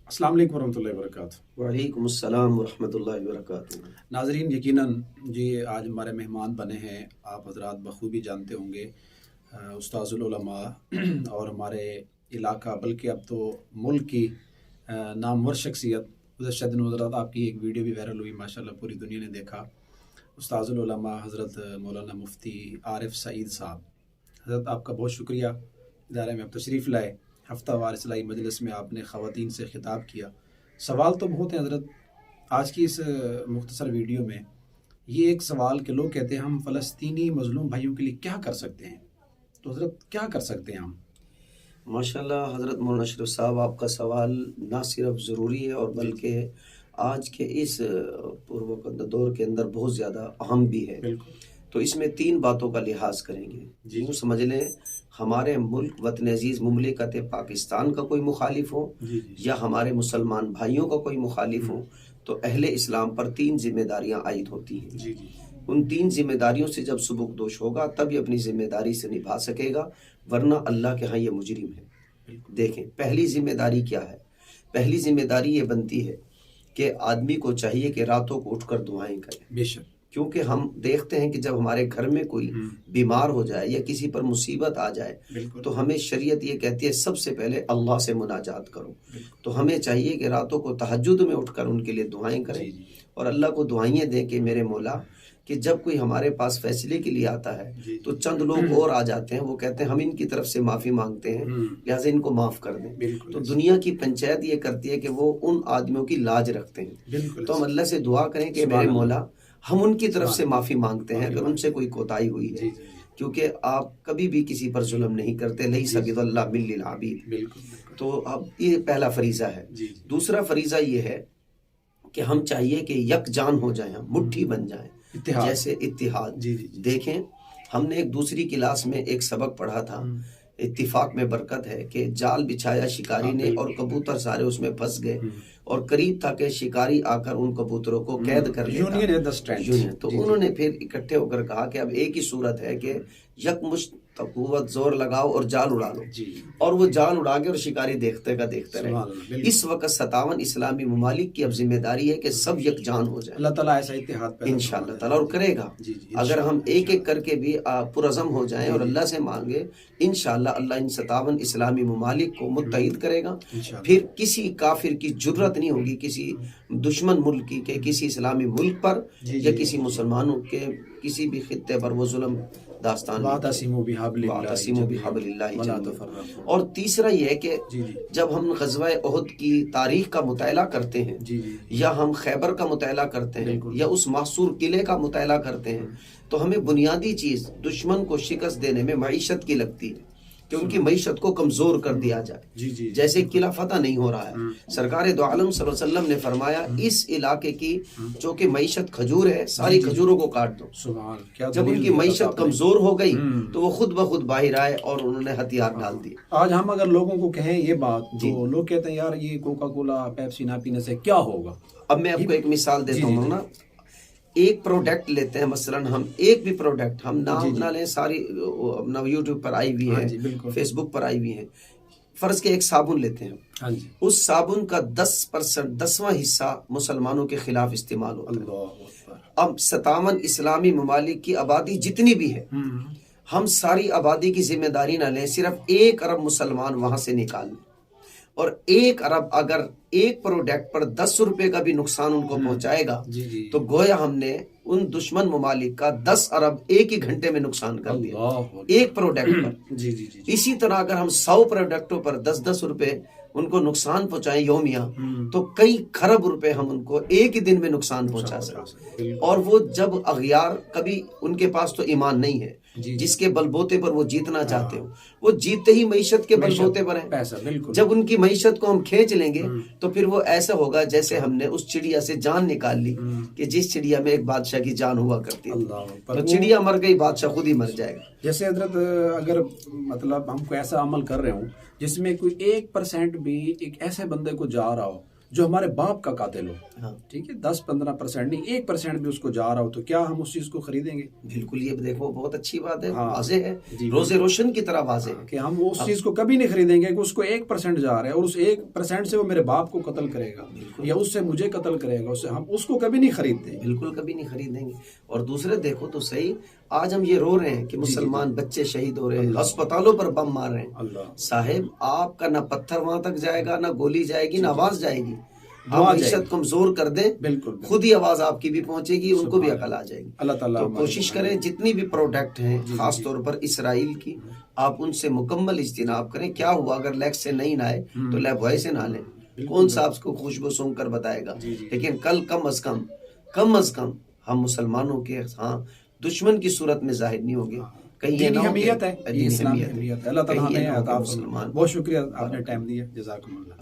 अस्सलाम वालेकुम वरहमतुल्लाहि वबरकातुहू। वालेकुम अस्सलाम वरहमतुल्लाहि वबरकातुहू। नाजरीन, यकीनन जी आज हमारे मेहमान बने हैं, आप हजरात बखूबी जानते होंगे, उस्ताजुल उलमा और हमारे इलाका बल्कि अब तो मुल्क की नामवर शख्सियत मुजद्दिद हज़रत। आपकी एक वीडियो भी वायरल हुई, माशाल्लाह पूरी दुनिया ने देखा। उस्ताजुल उलमा हज़रत मौलाना मुफ्ती आरिफ सईद साहब, हज़रत आपका बहुत शुक्रिया इदारे में आप तशरीफ़ लाए। हफ्ता वार इस्लाही मजलिस में आपने ख़वातीन से खिताब किया। सवाल तो बहुत हैं हज़रत, आज की इस मुख्तसर वीडियो में ये एक सवाल कि लोग कहते हैं हम फ़लस्तीनी मज़लूम भाइयों के लिए क्या कर सकते हैं, तो हज़रत क्या कर सकते हैं हम? माशाल्लाह हज़रत मौलाना शरीफ साहब, आपका सवाल ना सिर्फ ज़रूरी है और बल्कि आज के इस पूर्वकंद दौर के अंदर बहुत ज़्यादा अहम भी है। बिल्कुल। तो इसमें तीन बातों का लिहाज करेंगे। यूँ समझ लें, हमारे मुल्क वतन अजीज़ मुमलिकत पाकिस्तान का कोई मुखालिफ हो या हमारे मुसलमान भाइयों का कोई मुखालिफ हो, तो अहले इस्लाम पर तीन जिम्मेदारियां आयद होती हैं। उन तीन जिम्मेदारियों से जब सुबुकदोश होगा तब ये अपनी जिम्मेदारी से निभा सकेगा, वरना अल्लाह के यहाँ ये मुजरिम है। देखें, पहली जिम्मेदारी क्या है? पहली जिम्मेदारी ये बनती है कि आदमी को चाहिए कि रातों को उठकर दुआएं करे। बेशक, क्योंकि हम देखते हैं कि जब हमारे घर में कोई बीमार हो जाए या किसी पर मुसीबत आ जाए, तो हमें शरीयत ये कहती है सबसे पहले अल्लाह से मुनाजात करो। तो हमें चाहिए कि रातों को तहज्जुद में उठकर उनके लिए दुआएं करें और अल्लाह को दुआएं दें कि मेरे मौला, कि जब कोई हमारे पास फैसले के लिए आता है तो चंद लोग और आ जाते हैं, वो कहते हैं हम इनकी तरफ से माफ़ी मांगते हैं, लिहाजा इनको माफ़ कर दें। तो दुनिया की पंचायत ये करती है कि वो उन आदमियों की लाज रखते हैं। तो हम अल्लाह से दुआ करें कि मेरे मौला, हम उनकी तरफ से माफ़ी मांगते हैं अगर उनसे कोई कोताही हुई है, क्योंकि आप कभी भी किसी पर जुल्म नहीं करते। लई सगिदुल्लाह मिल्लिल आबीद। तो अब ये पहला फरीज़ा है। दूसरा फरीज़ा ये है कि हम चाहिए कि यकजान हो जाएं, हम मुट्ठी बन जाएं, जैसे इत्तिहाद। देखें, हमने एक दूसरी क्लास में एक सबक पढ़ा था, इत्तिफाक में बरकत है, कि जाल बिछाया शिकारी ने और कबूतर सारे उसमें फंस गए और करीब था कि शिकारी आकर उन कबूतरों को कैद कर लेता। यूनियन। तो उन्होंने फिर इकट्ठे होकर कहा कि अब एक ही सूरत है कि यकमुश्त कुव्वत जोर लगाओ और जाल उड़ा लो, और वो जाल उड़ा के और शिकारी देखते का देखते रहे। इस वक्त 57 इस्लामी ममालिक की अब जिम्मेदारी है कि सब यकजान हो जाए। अल्लाह ताला ऐसा इत्तेहाद इंशाअल्लाह ताला और करेगा। अगर हम एक एक करके भी पुरज़म हो जाएं और अल्लाह से मांगे, इंशाअल्लाह अल्लाह इन 57 इस्लामी ममालिक को मुत्तहिद करेगा। फिर किसी काफिर की जुर्रत नहीं होगी किसी दुश्मन मुल्क की के किसी इस्लामी मुल्क पर या किसी मुसलमानों के किसी भी खित्ते पर वो जुल्म दास्तान। और तीसरा ये है कि जब हम ग़ज़वा उहद की तारीख का मुताला करते हैं या हम खैबर का मुताला करते हैं या उस मासूर किले का मुताला करते हैं, तो हमें बुनियादी चीज़ दुश्मन को शिकस्त देने में मईशत की लगती है कि उनकी मईशत को कमज़ोर कर दिया जाए। जैसे किला फतह नहीं हो रहा है, सरकार दो आलम सल्लल्लाहु अलैहि वसल्लम ने फरमाया इस इलाके की जो कि मईशत खजूर है, सारी खजूरों को काट दो। जब उनकी मईशत कमज़ोर हो गई तो वो खुद ब खुद बाहर आए और उन्होंने हथियार डाल दिए। आज हम अगर लोगों को कहें ये बात, तो लोग कहते हैं यार ये कोका कोला पेप्सी ना पीने से क्या होगा। अब मैं आपको एक मिसाल देता हूँ ना, एक प्रोडक्ट लेते हैं, मसलन हम एक भी प्रोडक्ट, हम नाम ना लें, सारी अपना यूट्यूब पर आई हुई है, फेसबुक पर आई हुई है। फर्ज के एक साबुन लेते हैं, उस साबुन का 10% 10वां हिस्सा मुसलमानों के खिलाफ इस्तेमाल होता है। अब 57 इस्लामी ममालिक की आबादी जितनी भी है, हम सारी आबादी की जिम्मेदारी ना लें, सिर्फ 1 अरब मुसलमान वहां से निकाल लें, और 1 अरब अगर एक प्रोडक्ट पर 10 रुपए का भी नुकसान उनको पहुंचाएगा, तो गोया हमने उन दुश्मन ममालिक का 10 अरब एक ही घंटे में नुकसान कर दिया एक प्रोडक्ट पर। इसी तरह अगर हम 100 प्रोडक्टों पर 10-10 रुपए उनको नुकसान पहुंचाएं योमिया, तो कई खरब रुपए हम उनको एक ही दिन में नुकसान पहुंचा सकते। और वो जब अगयार, कभी उनके पास तो ईमान नहीं है, जिसके बलबोते पर वो जीतना चाहते हो, वो जीतते ही मईशत के बलबोते पर है। जब उनकी मईशत को हम खींच लेंगे तो फिर वो ऐसा होगा जैसे हमने उस चिड़िया से जान निकाल ली, कि जिस चिड़िया में एक बादशाह की जान हुआ करती थी, तो चिड़िया मर गई, बादशाह खुद ही मर जाएगा। जैसे हजरत अगर मतलब हम कोई ऐसा अमल कर रहे हो जिसमें कोई 1% भी एक ऐसे बंदे को जा रहा हो جو ہمارے باپ کا قاتل ہو، ہاں ٹھیک ہے، 10-15% نہیں، 1% بھی اس کو جا رہا ہو تو کیا ہم اس چیز کو خریدیں گے؟ بالکل، یہ دیکھو بہت اچھی بات ہے، ہاں واضح ہے، جی روز روشن کی طرح واضح ہے کہ ہم اس چیز کو کبھی نہیں خریدیں گے کہ اس کو 1% جا رہا ہے اور اس 1% سے وہ میرے باپ کو قتل کرے گا یا اس سے مجھے قتل کرے گا، ہم اس کو کبھی نہیں خریدتے، بالکل کبھی نہیں خریدیں گے۔ اور دوسرے دیکھو تو صحیح، آج ہم یہ رو رہے ہیں کہ مسلمان بچے شہید ہو رہے ہیں، ہسپتالوں پر بم مار رہے ہیں، اللہ صاحب آپ کا نہ پتھر وہاں تک جائے گا، نہ گولی جائے گی، نہ آواز جائے گی، دعا آپ جائے معیشت کمزور کر دیں، بالکل خود ہی آواز آپ کی بھی پہنچے گی، ان کو بھی عقل آ جائے گی۔ اللہ تعالیٰ تو کوشش کریں جتنی بھی پروڈکٹ ہیں خاص طور پر اسرائیل کی، آپ ان سے مکمل اجتناب کریں۔ کیا ہوا اگر لیگ سے نہیں نہ آئے تو لیب بوائے سے نہ لیں، کون سا آپ کو خوشبو سونگ کر بتائے گا، لیکن کل کم از کم ہم مسلمانوں کے ہاں دشمن کی صورت میں ظاہر نہیں ہوں گے، کہیں یہ نہ دینی ہو کہ حمیت ہے، یہ اسلامی حمیت ہے، اللہ تعالیٰ کہیں یہ ہمیں نہ ہو کہ عطا فرمائے۔ مسلمان بہت شکریہ، آپ نے ٹائم دیا، جزاکم اللہ۔